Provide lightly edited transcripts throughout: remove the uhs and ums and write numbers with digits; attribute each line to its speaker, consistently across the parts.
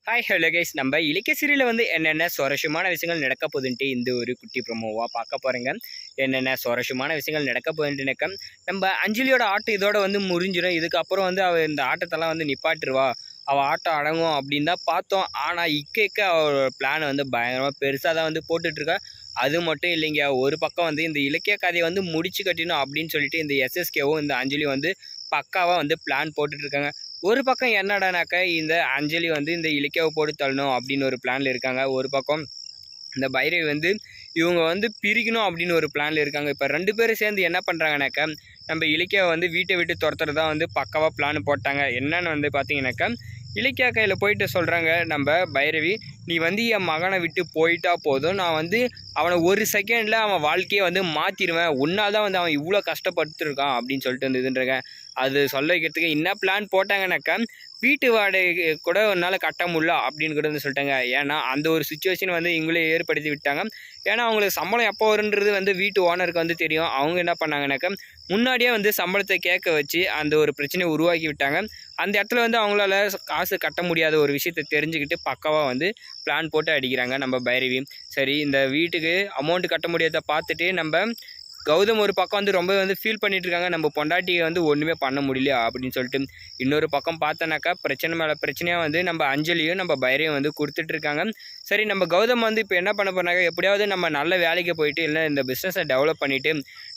Speaker 1: Hi hello guys, நம்ம இலக்கிய சீரியலில் வந்து என்னென்ன சுவாரஸ்யமான விஷயங்கள் நடக்க போகுதுன்ட்டு இந்த ஒரு குட்டி ப்ரோமோவாக பார்க்க போகிறேங்க. என்னென்ன சுவாரஸ்யமான விஷயங்கள் நடக்க போகுதுன்ட்டுனாக்கா, நம்ம அஞ்சலியோட ஆட்டம் இதோட வந்து முறிஞ்சிடும். இதுக்கப்புறம் வந்து அவள் இந்த ஆட்டத்தெல்லாம் வந்து நிப்பாட்டுருவா, அவள் ஆட்டம் அடங்கும் அப்படின்னு தான் பார்த்தோம். ஆனால் இக்க அவளோட பிளான் வந்து பயங்கரமாக பெருசாக தான் வந்து போட்டுட்ருக்கா. அது மட்டும் இல்லைங்க, ஒரு பக்கம் வந்து இந்த இலக்கிய கதையை வந்து முடிச்சு கட்டணும் அப்படின்னு சொல்லிட்டு இந்த எஸ்எஸ்கேவும் இந்த அஞ்சலியும் வந்து பக்காவாக வந்து பிளான் போட்டுட்ருக்காங்க. ஒரு பக்கம் என்னடானாக்கா, இந்த அஞ்சலி வந்து இந்த இலக்கியாவை போட்டு தள்ளணும் அப்படின்னு ஒரு பிளானில் இருக்காங்க. ஒரு பக்கம் இந்த பைரவி வந்து இவங்க வந்து பிரிக்கணும் அப்படின்னு ஒரு பிளானில் இருக்காங்க. இப்போ 2 பேரும் சேர்ந்து என்ன பண்ணுறாங்கனாக்கா, நம்ம இலக்கியாவை வந்து வீட்டை விட்டு துரத்துறது தான் வந்து பக்காவாக பிளான் போட்டாங்க. என்னன்னு வந்து பார்த்தீங்கன்னாக்கா, இலக்கியா கையில் போயிட்டு சொல்கிறாங்க நம்ம பைரவி, நீ வந்து என் மகனை விட்டு போயிட்டா போதும், நான் வந்து அவனை ஒரு செகண்டில் அவன் வாழ்க்கையை வந்து மாற்றிடுவேன், உன்னால் தான் வந்து அவன் இவ்வளோ கஷ்டப்பட்டுருக்கான் அப்படின்னு சொல்லிட்டு வந்து இதுன்றங்க. அது சொல்ல வைக்கிறதுக்கு என்ன பிளான் போட்டாங்கனாக்கா, வீட்டு வாடகை கூட உன்னால் கட்ட முடியல அப்படின்னு கூட வந்து சொல்லிட்டாங்க. ஏன்னா அந்த ஒரு சுச்சுவேஷன் வந்து இவங்களே ஏற்படுத்தி விட்டாங்க. ஏன்னா அவங்களுக்கு சம்பளம் எப்போ வருன்றது வந்து வீட்டு ஓனருக்கு வந்து தெரியும். அவங்க என்ன பண்ணாங்கனாக்கா, முன்னாடியே வந்து சம்பளத்தை கேட்க வச்சு அந்த ஒரு பிரச்சனையை உருவாக்கி விட்டாங்க. அந்த இடத்துல வந்து அவங்களால காசு கட்ட முடியாத ஒரு விஷயத்தை தெரிஞ்சுக்கிட்டு பக்காவாக வந்து பிளான் போட்டு அடிக்கிறாங்க நம்ம பைரவி. சரி, இந்த வீட்டுக்கு அமௌண்ட் கட்ட முடியாத பார்த்துட்டு நம்ம கௌதம் ஒரு பக்கம் வந்து ரொம்ப வந்து ஃபீல் பண்ணிட்டு இருக்காங்க, நம்ம பொண்டாட்டியை வந்து ஒன்றுமே பண்ண முடியல அப்படின்னு சொல்லிட்டு. இன்னொரு பக்கம் பார்த்தோன்னாக்கா, பிரச்சனை மேலே பிரச்சனையாக வந்து நம்ம அஞ்சலியும் நம்ம பைரையும் வந்து கொடுத்துட்ருக்காங்க. சரி, நம்ம கௌதம் வந்து இப்போ என்ன பண்ண போனாங்க, எப்படியாவது நம்ம நல்ல வேலைக்கு போயிட்டு இல்லை இந்த பிஸ்னஸை டெவலப் பண்ணிவிட்டு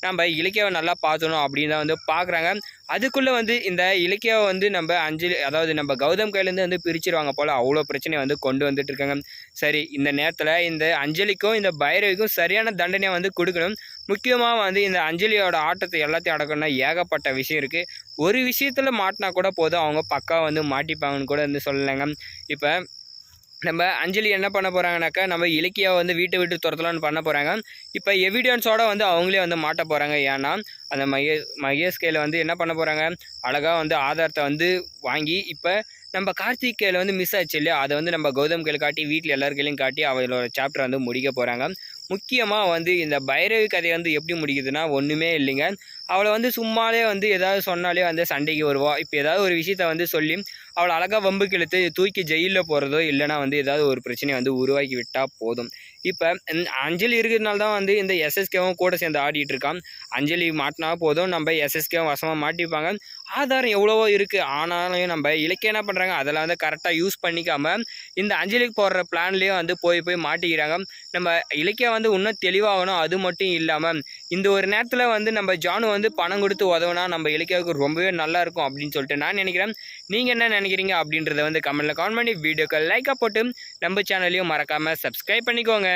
Speaker 1: நம்ம இலக்கியாவை நல்லா பார்த்துணும் அப்படின்னு தான் வந்து பார்க்குறாங்க. அதுக்குள்ளே வந்து இந்த இலக்கியாவை வந்து நம்ம அஞ்சலி, அதாவது நம்ம கௌதம் கையிலேருந்து வந்து பிரிச்சிருவாங்க போல், அவ்வளோ பிரச்சனையை வந்து கொண்டு வந்துட்டு இருக்காங்க. சரி, இந்த நேரத்தில் இந்த அஞ்சலிக்கும் இந்த பைரவிக்கும் சரியான தண்டனையை வந்து கொடுக்கணும். முக்கியமாக வந்து இந்த அஞ்சலியோட ஆட்டத்தை எல்லாத்தையும் அடக்கணும்னா ஏகப்பட்ட விஷயம் இருக்குது. ஒரு விஷயத்தில் மாட்டினா கூட போதும், அவங்க பக்கா வந்து மாட்டிப்பாங்கன்னு கூட வந்து சொல்லலைங்க. இப்போ நம்ம அஞ்சலி என்ன பண்ண போகிறாங்கனாக்கா, நம்ம இலக்கியாவை வந்து வீட்டை விட்டு துரத்தலான்னு பண்ண போகிறாங்க. இப்போ எவிடன்ஸோடு வந்து அவங்களே வந்து மாட்ட போகிறாங்க. ஏன்னா அந்த மகேஷ் கையில் வந்து என்ன பண்ண போகிறாங்க, அழகாக வந்து ஆதாரத்தை வந்து வாங்கி இப்போ நம்ம கார்த்திக் கையில் வந்து மிஸ் ஆச்சு இல்லையா, அதை வந்து நம்ம கௌதம் கையில் காட்டி வீட்டில் எல்லார் கையிலையும் காட்டி அவளோட சாப்டர் வந்து முடிக்க போகிறாங்க. முக்கியமாக வந்து இந்த பைரவி கதையை வந்து எப்படி முடிக்குதுன்னா, ஒன்றுமே இல்லைங்க, அவளை வந்து சும்மாலே வந்து ஏதாவது சொன்னாலே வந்து சண்டைக்கு வருவா. இப்போ ஏதாவது ஒரு விஷயத்த வந்து சொல்லி அவளை அழகாக வம்புக்கு இழுத்து தூக்கி ஜெயிலில் போகிறதோ இல்லைனா வந்து ஏதாவது ஒரு பிரச்சனையை வந்து உருவாக்கி விட்டால் போதும். இப்போ அஞ்சலி இருக்கிறதுனால தான் வந்து இந்த எஸ்எஸ்கேவும் கூட சேர்ந்து ஆடிட்டு இருக்கான். அஞ்சலி மாட்டினா போதும், நம்ம எஸ்எஸ்கேவும் வசமாக மாட்டிப்பாங்க. ஆதாரம் எவ்வளவோ இருக்குது, ஆனாலும் நம்ம இலக்கியம் என்ன பண்ணுறாங்க, அதெல்லாம் வந்து கரெக்டாக யூஸ் பண்ணிக்காமல் இந்த அஞ்சலிக்கு போடுற பிளான்லேயும் வந்து போய் மாட்டிக்கிறாங்க. நம்ம இலக்கியம் வந்து இன்னும் தெளிவாகணும். அது மட்டும் இல்லாமல் இந்த ஒரு நேரத்தில் வந்து நம்ம ஜானு வந்து பணம் கொடுத்து உதவுனா நம்ம இலக்கியாவுக்கு ரொம்பவே நல்லாயிருக்கும் அப்படின்னு சொல்லிட்டு நான் நினைக்கிறேன். நீங்கள் என்ன நினைக்கிறீங்க அப்படின்றத வந்து கமெண்ட்டில் கமெண்ட் பண்ணி வீடியோக்கு லைக்காக போட்டு நம்ம சேனலையும் மறக்காமல் சப்ஸ்கிரைப் பண்ணிக்கோங்க.